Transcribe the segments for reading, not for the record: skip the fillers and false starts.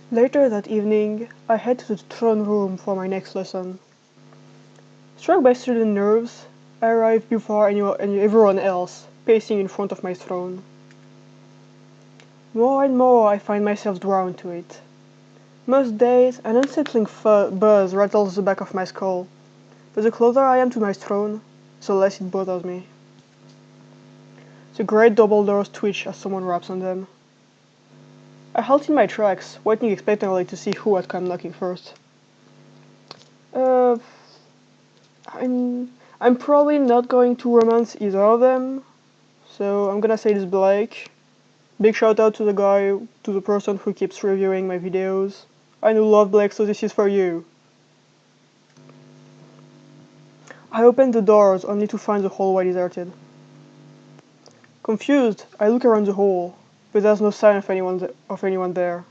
Later that evening, I head to the throne room for my next lesson. Struck by sudden nerves, I arrive before everyone else, pacing in front of my throne. More and more I find myself drawn to it. Most days, an unsettling buzz rattles the back of my skull, but the closer I am to my throne, the less it bothers me. The great double doors twitch as someone raps on them. I halt in my tracks, waiting expectantly to see who would come knocking first. Uh, I'm probably not going to romance either of them, so I'm gonna say this Blake. Big shout out to the person who keeps reviewing my videos. I know love Blake, so this is for you. I open the doors only to find the hallway deserted. Confused, I look around the hall, but there's no sign of anyone there.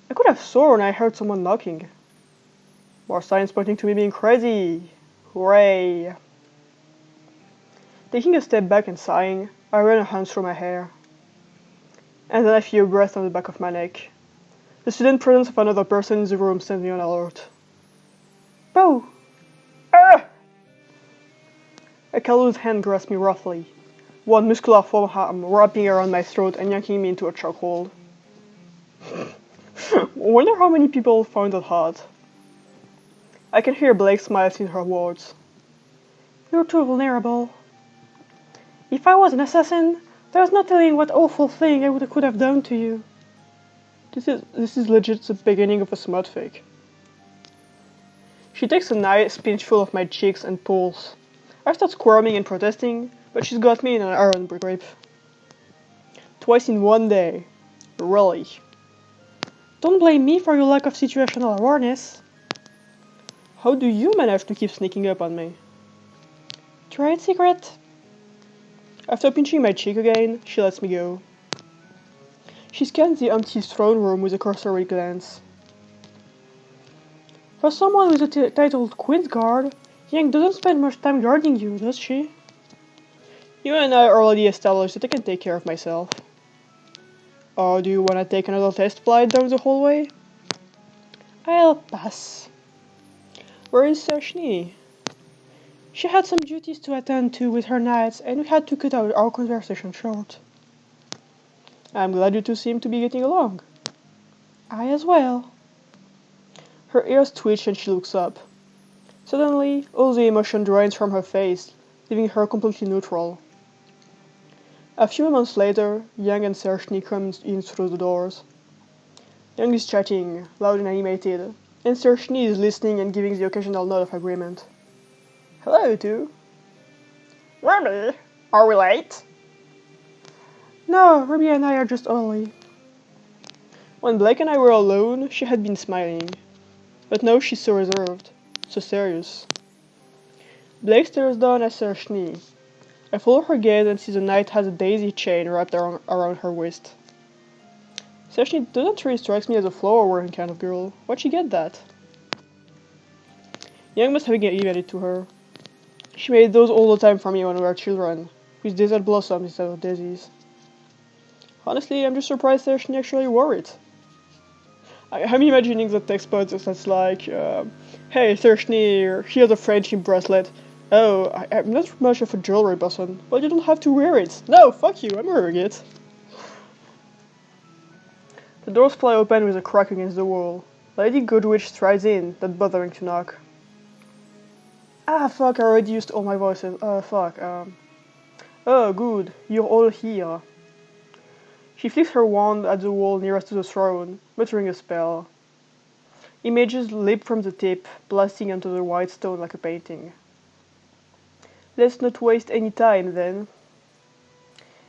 I could have sworn I heard someone knocking. More signs pointing to me being crazy. Hooray! Taking a step back and sighing, I run a hand through my hair. And then I feel a breath on the back of my neck. The sudden presence of another person in the room sends me on alert. Boo! Ah! A callous hand grasps me roughly, one muscular forearm wrapping around my throat and yanking me into a chokehold. Wonder how many people found that hard. I can hear Blake smiles in her words. You're too vulnerable. If I was an assassin, there's no telling what awful thing I could have done to you. This is legit the beginning of a smut fake. She takes a nice pinchful of my cheeks and pulls. I start squirming and protesting, but she's got me in an iron grip. Twice in one day. Really. Don't blame me for your lack of situational awareness. How do you manage to keep sneaking up on me? Trade secret. After pinching my cheek again, she lets me go. She scans the empty throne room with a cursory glance. For someone with the title Queen's Guard, Yang doesn't spend much time guarding you, does she? You and I already established that I can take care of myself. Or do you want to take another test flight down the hallway? I'll pass. Where is Sashni? She had some duties to attend to with her knights, and we had to cut our conversation short. I'm glad you two seem to be getting along. I as well. Her ears twitch and she looks up. Suddenly, all the emotion drains from her face, leaving her completely neutral. A few moments later, Yang and Sershni come in through the doors. Yang is chatting, loud and animated, and Sershni is listening and giving the occasional nod of agreement. Hello, you two. Ruby, are we late? No, Ruby and I are just early. When Blake and I were alone, she had been smiling. But now she's so reserved, so serious. Blake stares down at Sershni. I follow her gaze and see the knight has a daisy chain wrapped around her waist. Sershni doesn't really strike me as a flower-wearing kind of girl. Why'd she get that? Yang must have given it to her. She made those all the time for me when we were children, with desert blossoms instead of daisies. Honestly, I'm just surprised Sershni actually wore it. I'm imagining the text post that's like, hey Sershni, here's a friendship bracelet. Oh, I'm not much of a jewelry person. Well, you don't have to wear it. No, fuck you, I'm wearing it. The doors fly open with a crack against the wall. Lady Goodwitch strides in, not bothering to knock. Ah, fuck, I already used all my voices. Fuck, Oh, good, you're all here. She flicks her wand at the wall nearest to the throne, muttering a spell. Images leap from the tip, blasting onto the white stone like a painting. Let's not waste any time, then.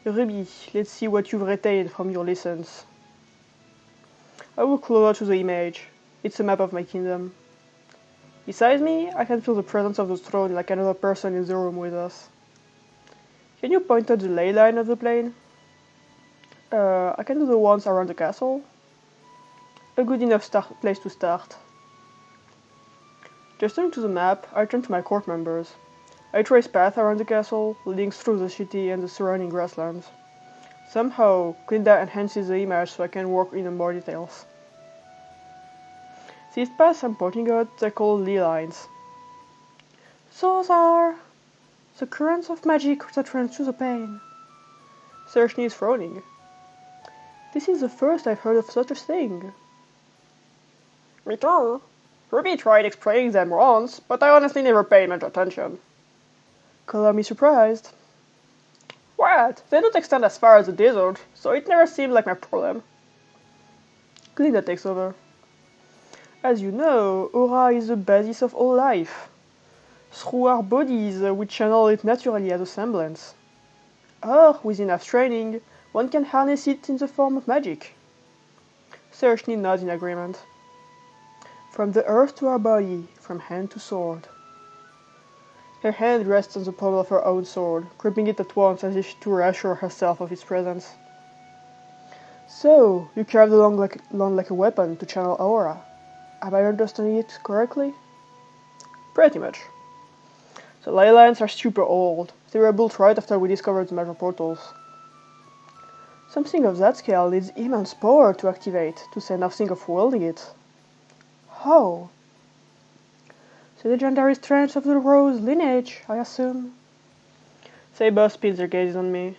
Ruby, let's see what you've retained from your lessons. I walk closer to the image. It's a map of my kingdom. Beside me, I can feel the presence of the throne like another person in the room with us. Can you point out the ley line of the plane? I can do the ones around the castle. A good enough place to start. Just turning to the map, I turn to my court members. I trace paths around the castle, leading through the city and the surrounding grasslands. Somehow, Glinda enhances the image so I can work in more details. These paths I'm pointing out are called ley lines. Those are the currents of magic that run through the pain. Sershni is frowning. This is the first I've heard of such a thing. Me too. Ruby tried explaining them once, but I honestly never paid much attention. Color me surprised. What? They don't extend as far as the desert, so it never seemed like my problem. Glinda takes over. As you know, aura is the basis of all life. Through our bodies, we channel it naturally as a semblance. Or, with enough training, one can harness it in the form of magic. Sershni nods in agreement. From the earth to our body, from hand to sword. Her hand rests on the pommel of her own sword, gripping it at once as if to reassure herself of its presence. So, you carved along like a weapon to channel aura. Am I understanding it correctly? Pretty much. The ley lines are super old. They were built right after we discovered the major portals. Something of that scale needs immense power to activate, to say nothing of wielding it. How? The legendary strength of the Rose lineage, I assume. They both spin their gazes on me.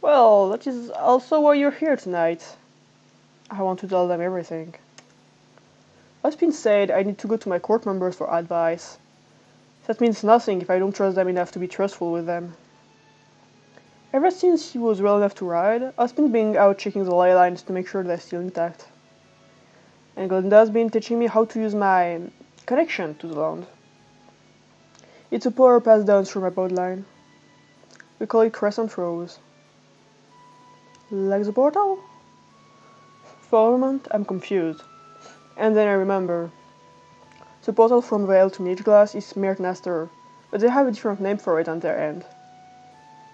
Well, that is also why you're here tonight. I want to tell them everything. Ospin said I need to go to my court members for advice. That means nothing if I don't trust them enough to be trustful with them. Ever since he was well enough to ride, Ospin's been out checking the ley lines to make sure they're still intact. And Glinda's been teaching me how to use my connection to the land. It's a power passed down through my bloodline. We call it Crescent Horse. Like the portal? For a moment, I'm confused. And then I remember. The portal from Veil to Midglass is Mirtnaster, but they have a different name for it on their end.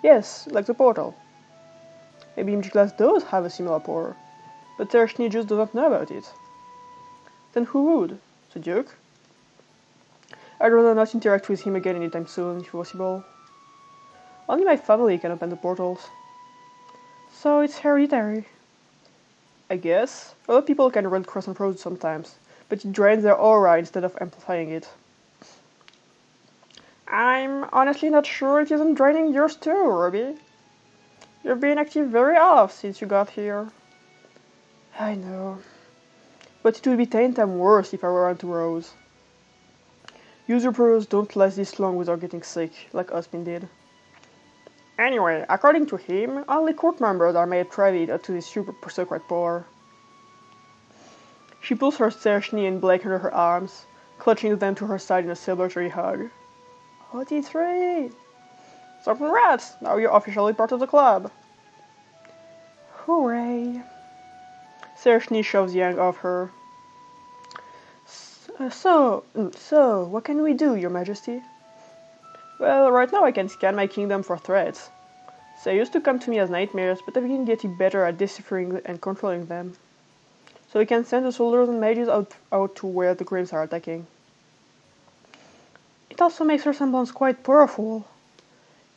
Yes, like the portal. Maybe Midglass does have a similar power, but Sershni just doesn't know about it. Then who would? The Duke? I'd rather not interact with him again anytime soon, if possible. Only my family can open the portals. So it's hereditary. I guess. Other people can run Crescent Horse sometimes, but it drains their aura instead of amplifying it. I'm honestly not sure it isn't draining yours too, Ruby. You've been active very off since you got here. I know. But it would be 10 times worse if I were on to Rose. Usurpers don't last this long without getting sick, like Ospin did. Anyway, according to him, only court members are made privy to this super secret power. She pulls her Sershni and Blake under her arms, clutching them to her side in a celebratory hug. OT3! So congrats! Now you're officially part of the club! Hooray! Sershni shoves Yang off her. So, what can we do, Your Majesty? Well, right now I can scan my kingdom for threats. They used to come to me as nightmares, but I've been getting better at deciphering and controlling them. So we can send the soldiers and mages out to where the Grims are attacking. It also makes her semblance quite powerful.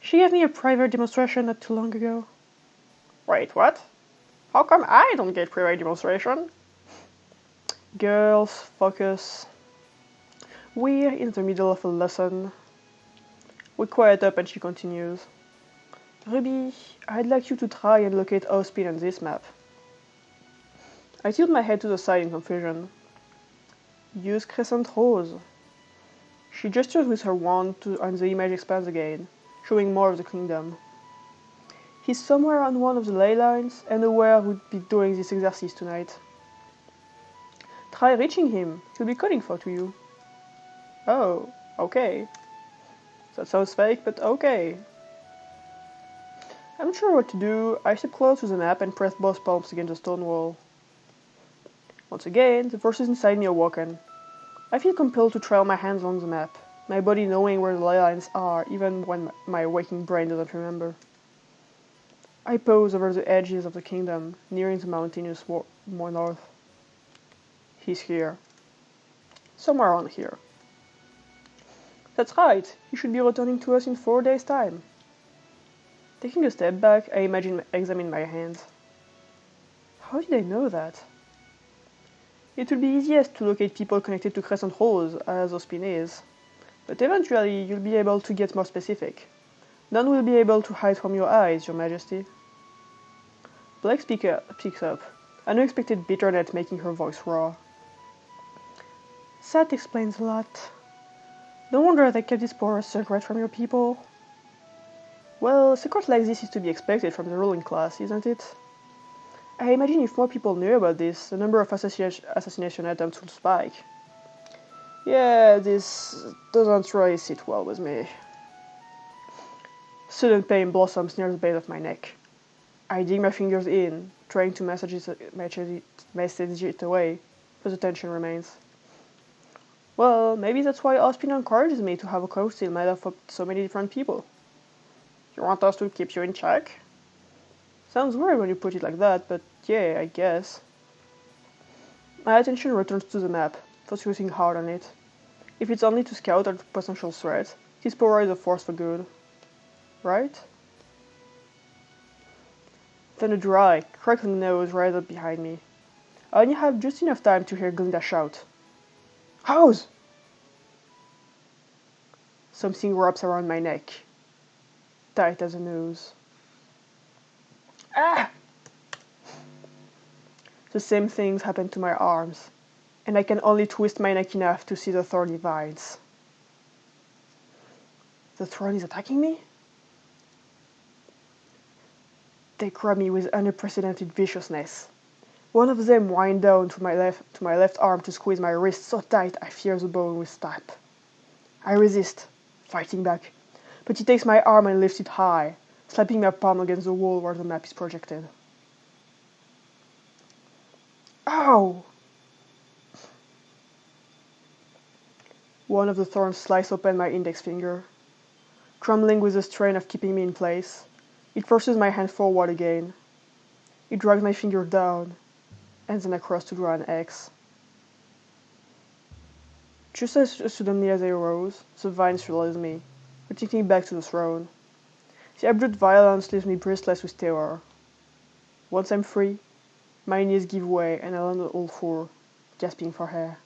She gave me a private demonstration not too long ago. Wait, what? How come I don't get private demonstration? Girls, focus. We're in the middle of a lesson. We quiet up and she continues. Ruby, I'd like you to try and locate Ospin on this map. I tilt my head to the side in confusion. Use Crescent Horse. She gestures with her wand and the image expands again, showing more of the kingdom. He's somewhere on one of the ley lines and aware we'd be doing this exercise tonight. Try reaching him, he'll be calling for to you. Oh, okay. That sounds fake, but okay. I'm not sure what to do. I step close to the map and press both palms against the stone wall. Once again, the forces inside me awaken. I feel compelled to trail my hands along the map, my body knowing where the ley lines are, even when my waking brain doesn't remember. I pose over the edges of the kingdom, nearing the mountainous more north. He's here. Somewhere around here. That's right, he should be returning to us in 4 days' time. Taking a step back, I examine my hands. How did I know that? It will be easiest to locate people connected to Crescent Horse, as Ospin is. But eventually, you'll be able to get more specific. None will be able to hide from your eyes, Your Majesty. Blake speaks up, unexpected bitterness making her voice raw. That explains a lot. No wonder they kept this poor secret from your people. Well, a secret like this is to be expected from the ruling class, isn't it? I imagine if more people knew about this, the number of assassination attempts would spike. Yeah, this doesn't really sit well with me. Sudden pain blossoms near the base of my neck. I dig my fingers in, trying to message it away, but the tension remains. Well, maybe that's why Ospin encourages me to have a council made up of so many different people. You want us to keep you in check? Sounds weird when you put it like that, but yeah, I guess. My attention returns to the map, focusing hard on it. If it's only to scout out potential threats, this power is a force for good. Right? Then a dry, crackling nose rises up behind me. I only have just enough time to hear Glinda shout. House! Something wraps around my neck, tight as a noose. Ah! The same things happen to my arms, and I can only twist my neck enough to see the thorny vines. The Thorn is attacking me? They grab me with unprecedented viciousness. One of them winds down to my left arm to squeeze my wrist so tight I fear the bone will snap. I resist, fighting back, but he takes my arm and lifts it high, slapping my palm against the wall where the map is projected. Ow! One of the thorns slices open my index finger. Trembling with the strain of keeping me in place, it forces my hand forward again. It drags my finger down, and then across to draw an X. Just as suddenly as I rose, the vines release me, taking me back to the throne. The abrupt violence leaves me breathless with terror. Once I'm free, my knees give way and I land on all four, gasping for air.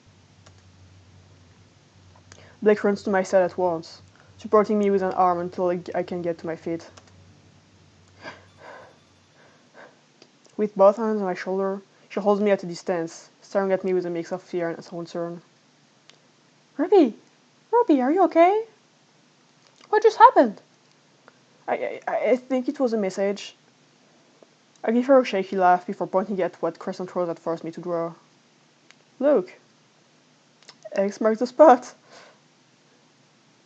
Blake runs to my side at once, supporting me with an arm until I can get to my feet. With both hands on my shoulder, she holds me at a distance, staring at me with a mix of fear and concern. Ruby, are you okay? What just happened? I think it was a message. I give her a shaky laugh before pointing at what Crescent Horse had forced me to draw. Look. X marks the spot.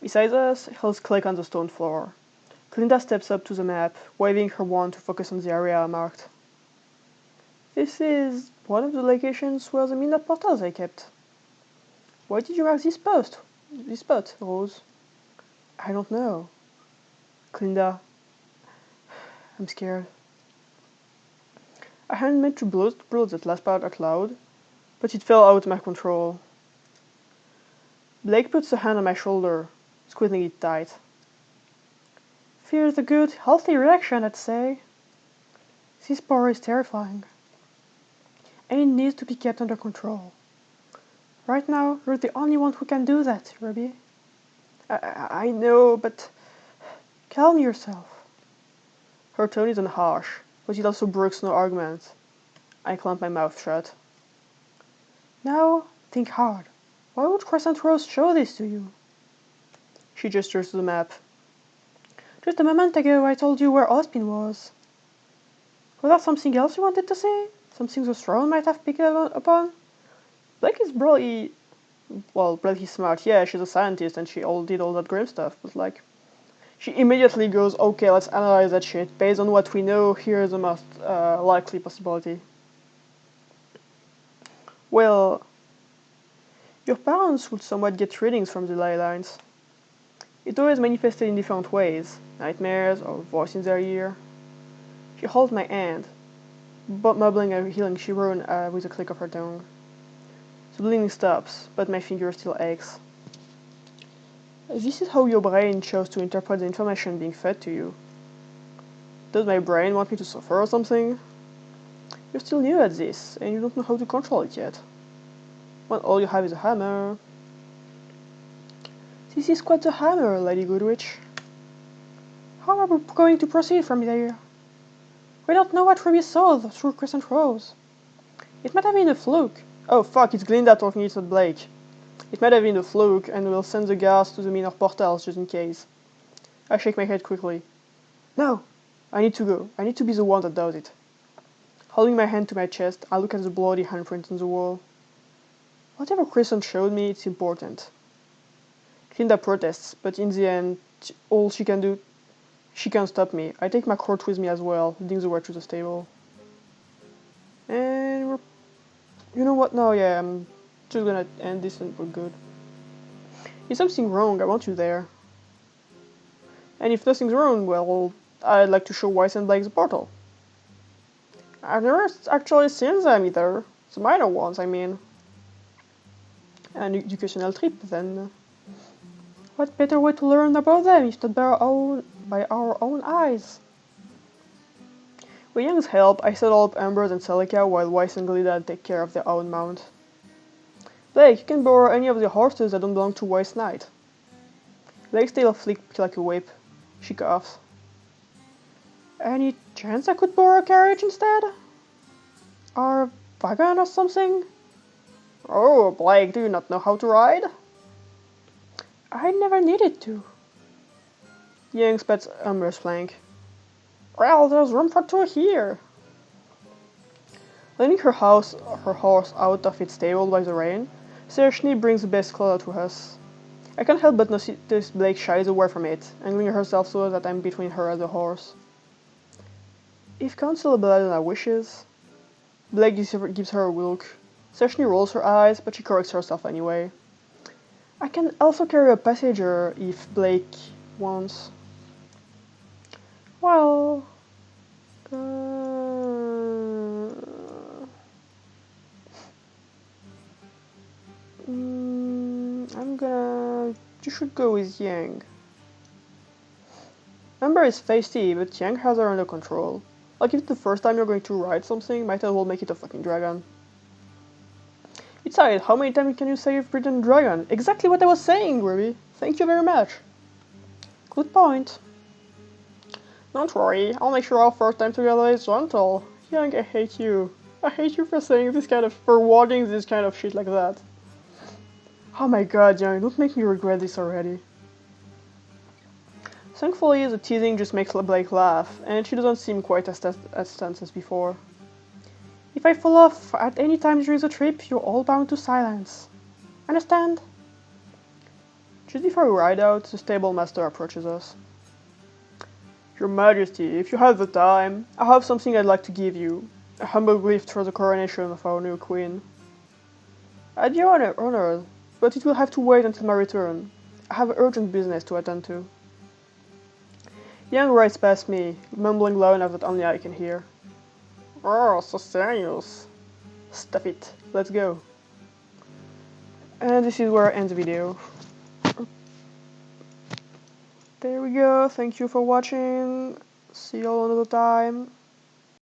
Beside us, hills click on the stone floor. Glinda steps up to the map, waving her wand to focus on the area I marked. This is one of the locations where the midnight portals I kept. Why did you mark this spot, Rose? I don't know. Glinda. I'm scared. I hadn't meant to blow that last part out loud, but it fell out of my control. Blake puts a hand on my shoulder, squeezing it tight. Fear's a good, healthy reaction, I'd say. This power is terrifying, and it needs to be kept under control. Right now, you're the only one who can do that, Ruby. I know, but calm yourself. Her tone isn't harsh, but it also brooks no argument. I clamp my mouth shut. Now, think hard. Why would Crescent Horse show this to you? She gestures to the map. Just a moment ago I told you where Ospin was. Was there something else you wanted to say? Something the throne might have picked upon? Blake is probably... Well, Blake is smart, yeah, she's a scientist and she did all that grim stuff, but like... She immediately goes, okay, let's analyze that shit. Based on what we know, here's the most likely possibility. Well, your parents would somewhat get readings from the ley lines. It always manifested in different ways, nightmares or voice in their ear. She holds my hand, but mumbling a healing Chiron with a click of her tongue. The bleeding stops, but my finger still aches. This is how your brain chose to interpret the information being fed to you. Does my brain want me to suffer or something? You're still new at this, and you don't know how to control it yet. when all you have is a hammer. This is quite the hammer, Lady Goodrich. How are we going to proceed from there? We don't know what Ruby saw through Crescent Horse. It might have been a fluke. Oh fuck, it's Glinda talking to Blake. It might have been a fluke, and we'll send the guards to the minor portals just in case. I shake my head quickly. No! I need to go. I need to be the one that does it. Holding my hand to my chest, I look at the bloody handprint on the wall. Whatever Crescent showed me, it's important. Glinda protests, but in the end, all she can do, she can't stop me. I take my court with me as well, leading the way to the stable. And we're... You know what? No, yeah, I'm just gonna end this and we're good. Is something wrong? I want you there. And if nothing's wrong, well, I'd like to show Weiss and Blake the portal. I've never actually seen them either. The minor ones, I mean. An educational trip, then. What better way to learn about them if not by our own eyes? With Young's help, I settle up Amber's and Celica while Weiss and Glinda take care of their own mount. Blake, you can borrow any of the horses that don't belong to Weiss Knight. Blake's tail flicked like a whip. She coughs. Any chance I could borrow a carriage instead? Or a wagon or something? Oh, Blake, do you not know how to ride? I never needed to. Young pats Amber's flank. Well, there's room for two here. Leaning her horse out of its stable by the rain, Sershni brings the best closer to us. I can't help but notice Blake shies away from it, angling herself so that I'm between her and the horse. If Council Belladonna wishes... Blake gives her a look. Sershni rolls her eyes, but she corrects herself anyway. I can also carry a passenger if Blake wants. Well... You should go with Yang. Amber is feisty, but Yang has her under control. Like if it's the first time you're going to ride something, might as well make it a fucking dragon. Besides, how many times can you say you've ridden a dragon? Exactly what I was saying, Ruby. Thank you very much. Good point. Don't worry, I'll make sure our first time together is gentle. Yang, I hate you. I hate you for saying this kind of, for wording this kind of shit like that. Oh my god, Yang, don't make me regret this already. Thankfully, the teasing just makes Blake laugh, and she doesn't seem quite as tense as before. If I fall off at any time during the trip, you're all bound to silence. Understand? Just before we ride out, the stable master approaches us. Your Majesty, if you have the time, I have something I'd like to give you. A humble gift for the coronation of our new queen. I'd be honored, but it will have to wait until my return. I have urgent business to attend to. Yang rides past me, mumbling loud enough that only I can hear. Oh, so serious. Stuff it, let's go. And this is where I end the video. There we go, thank you for watching. See you all another time.